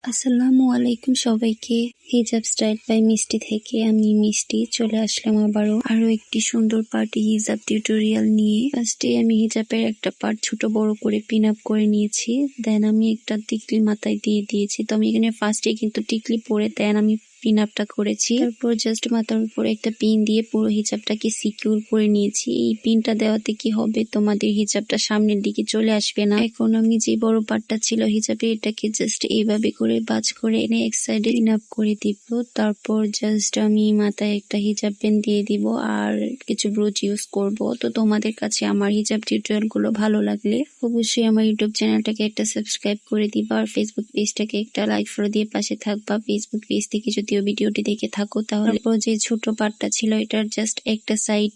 আসসালামু আলাইকুম সবাইকে। হিজাব স্টাইল বাই মিষ্টি থেকে আমি মিষ্টি চলে আসলাম আরো একটি সুন্দর পার্টি হিজাব টিউটোরিয়াল নিয়ে। ফার্স্টে আমি হিজাবের একটা পার্ট ছোট বড় করে পিন আপ করে নিয়েছি। দেন আমি একটা টিকলি মাথায় দিয়ে দিয়েছি। তো আমি এখানে ফার্স্টে কিন্তু টিকলি পরে দেন আমি পিন আপটা করেছি। তারপর জাস্ট মাথার উপরে একটা পিন দিয়ে পুরো হিজাবটাকে সিকিউর করে নিয়েছি। এই পিনটা দেওয়াতে কি হবে, তোমাদের হিজাবটা সামনের দিকে চলে আসবে না। এখন আমি যে বড় পার্টটা ছিল হিজাবে এটাকে জাস্ট এইভাবে করে বাজ করে এনে এক সাইডে পিন আপ করে দিব। তারপর জাস্ট আমি মাথায় একটা হিজাব ব্যান্ড দিয়ে দিব আর কিছু ব্রোচ ইউজ করব। তো তোমাদের কাছে আমার হিজাব টিউটোরিয়াল গুলো ভালো লাগলে অবশ্যই আমার ইউটিউব চ্যানেলটাকে একটা সাবস্ক্রাইব করে দিবা আর ফেসবুক পেজটাকে একটা লাইক ফলো দিয়ে পাশে থাকবা। ফেসবুক পেজ থেকে যদিও ভিডিওটি দেখে থাকো তাহলে যে ছোট পার্টটা ছিল এটার জাস্ট একটা সাইড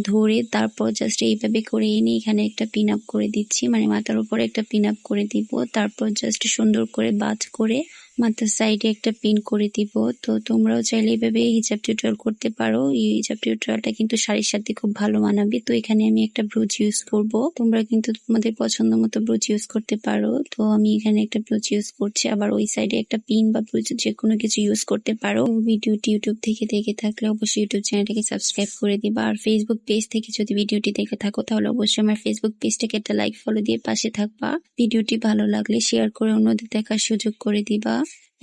ধরে তারপর জাস্ট এইভাবে করে এনে এখানে একটা পিন আপ করে দিচ্ছি, মানে মাথার উপরে একটা পিন আপ করে দিব। তারপর জাস্ট সুন্দর করে বাজ করে মাথার সাইডে একটা পিন করে দিব। তো তোমরাও চাইলে এইভাবে হিজাব টিউটোরিয়াল করতে পারো। এই হিজাব টিউটোরিয়ালটা কিন্তু শাড়ির সাথে খুব ভালো মানাবে। তো এখানে আমি একটা ব্রুচ ইউজ করব, তোমরা কিন্তু তোমাদের পছন্দ মতো ব্রুচ ইউজ করতে পারো। তো আমি এখানে একটা ব্রুচ ইউজ করছি, আবার ওই সাইডে একটা পিন বা ব্রুচ যে কোনো কিছু ইউজ করতে পারো। ভিডিওটি ইউটিউব থেকে দেখে থাকলে অবশ্যই ইউটিউব চ্যানেলটাকে সাবস্ক্রাইব করে দিবা আর ফেসবুক পেজ থেকে যদি ভিডিওটি দেখে থাকো তাহলে অবশ্যই আমার ফেসবুক পেজটাকে একটা লাইক ফলো দিয়ে পাশে থাকবা। ভিডিওটি ভালো লাগলে শেয়ার করে অন্যদের দেখার সুযোগ করে দিবা।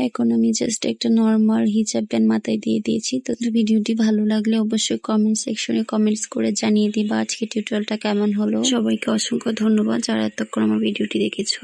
এখন আমি জাস্ট একটা নর্মাল হিজাব ব্যান্ড মাথায় দিয়ে দিয়েছি। তো ভিডিওটি ভালো লাগলে অবশ্যই কমেন্ট সেকশনে কমেন্টস করে জানিয়ে দিবা আজকে টিউটোরিয়ালটা কেমন হলো। সবাইকে অসংখ্য ধন্যবাদ যারা এতক্ষণ আমার ভিডিওটি দেখেছো।